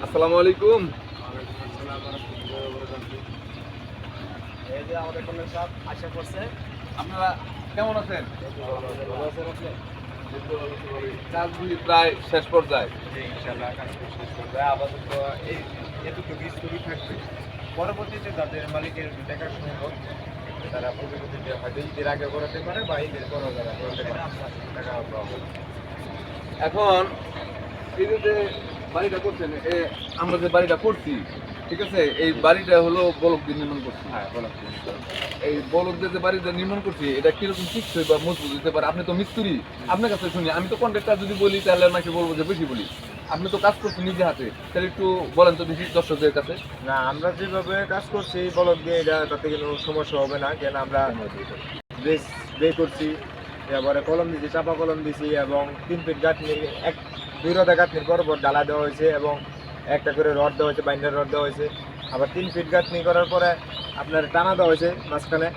আসসালামু আলাইকুম। এই যে আমাদের কলেজ সব আশা করছে। আপনারা কেমন আছেন? কাজগুলি প্রায় শেষ পর্যায়ে। ইনশাআল্লাহ কাজ শেষ করবে। আপাতত এই এতটুকু স্টোরি থাকবে। পরবর্তীতে তাদের মালিকের দেখা সম্ভব, তারা পরবর্তীতে হয়তো ঈদের আগে করাতে পারে বা ঈদের পরও তারা করাতে পারে। টাকা পাওয়া যাবে। এখন এই যে বাড়িটা করছেন, আমরা যে বাড়িটা করছি, ঠিক আছে, এই বাড়িটা হলো বলক দিয়ে নির্মাণ করছি। হ্যাঁ, বলো। এই বলক দিয়ে যে বাড়িটা নির্মাণ করছি, এটা কিরকম টিকসই বা মজবুত হতে পারে? আপনি তো মিস্ত্রি, আপনার কাছে শুনি। আমি তো কন্ট্রাক্টর যদি বলি তাহলে আমাকে বলবো যে বেশি বলি। আপনি তো কাজ করছেন নিজে হাতে, তাহলে একটু বলেন তো বেশি দর্শকদের কাছে। না, আমরা যেভাবে কাজ করছি বলক দিয়ে এটা তাতে কোনো সমস্যা হবে না, কেন আমরা বেশ বে করছি, এবারে কলম দিয়েছি, চাপা কলম দিয়েছি এবং 3 ফিট গাঁথনি, 2 রোদা গাঁথনির পর ডালা দেওয়া হয়েছে এবং একটা করে রড দেওয়া হয়েছে, বাইন্ডার রড দেওয়া হয়েছে। আবার 3 ফিট গাঁথনি করার পরে আপনার টানা দেওয়া হয়েছে মাঝখানে।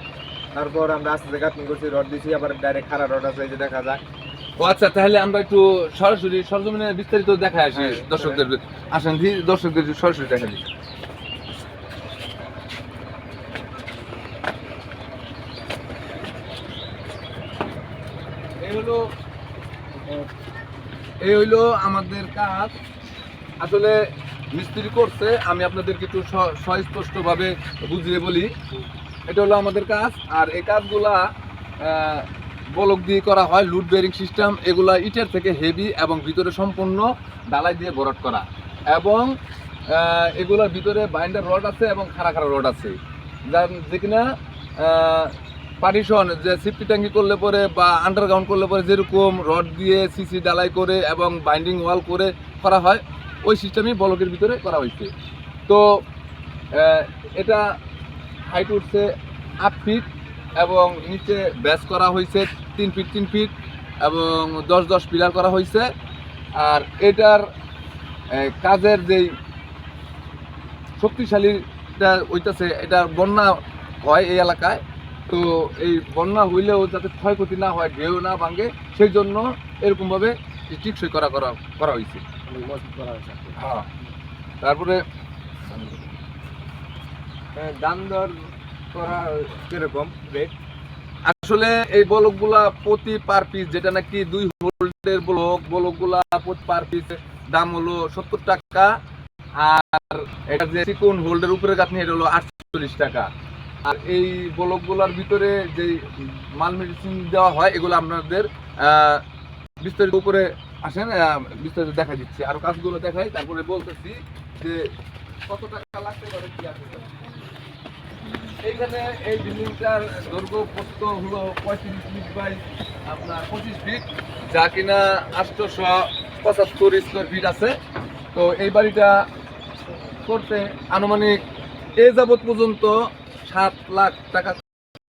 তারপর আমরা আস্তে আস্তে গাঁথনি করছি, রড দিয়েছি, আবার ডাইরেক্ট খাড়া রড আছে, এই যে দেখা যায়। ও আচ্ছা, তাহলে আমরা একটু সরাসরি সরজমিনে বিস্তারিত দেখা আসি দর্শকদের। আসেন দর্শকদের সরাসরি দেখা দিই। এই হইলো আমাদের কাজ। আসলে মিস্ত্রি করছে, আমি আপনাদেরকে একটু সুস্পষ্টভাবে বুঝিয়ে বলি। এটা হলো আমাদের কাজ, আর এই কাজগুলা বলক দিয়ে করা হয়, লুড বেয়ারিং সিস্টেম। এগুলা ইটের থেকে হেভি এবং ভিতরে সম্পূর্ণ ডালাই দিয়ে ভরাট করা, এবং এগুলোর ভিতরে বাইন্ডার রড আছে এবং খাড়া খাড়া রড আছে, যার যে কিনা পার্টিশন, যে সিফটি ট্যাঙ্কি করলে পরে বা আন্ডারগ্রাউন্ড করলে পরে যেরকম রড দিয়ে সিসি ডালাই করে এবং বাইন্ডিং ওয়াল করে করা হয়, ওই সিস্টেমই বলকের ভিতরে করা হয়েছে। তো এটা হাইট উঠছে 8 ফিট এবং নিচে ব্যাস করা হয়েছে 3 ফিট 3 ফিট এবং 10 পিলার করা হয়েছে। আর এটার কাজের যেই শক্তিশালীটা হইতেছে, এটা বন্যা হয় এই এলাকায়। তো এই বন্যা হইলেও যাতে ক্ষয়ক্ষতি না হয়, ঢেউ না ভাঙে, সেই জন্য এরকমভাবে টিকসই করা হয়েছে। হ্যাঁ, তারপরে দাম দর করা কিরকম রেট? আসলে এই বলকগুলা প্রতি পার পিস, যেটা নাকি 2 হোল্ডের বলকগুলা প্রতি পার পিস দাম হলো 70 টাকা। আর এটা যে চিকন হোল্ডের উপরে গাঁথনি, এটা হলো 48 টাকা। আর এই বলকগুলার ভিতরে যে মাল মেডিসিন দেওয়া হয়, এগুলো আপনাদের বিস্তারিত উপরে আসেন, বিস্তারিত দেখা দিচ্ছি, আর কাজগুলো দেখাই, তারপরে বলতেছি যে কত টাকা লাগতে পারে কি আছে। এইখানে এই বিল্ডিংটার দৈর্ঘ্য প্রস্থ হলো 35 ফিট বাই আপনার 25 ফিট, যা কিনা 875 স্কোয়ার ফিট আছে। তো এই বাড়িটা করতে আনুমানিক এ যাবৎ পর্যন্ত 7 লাখ টাকা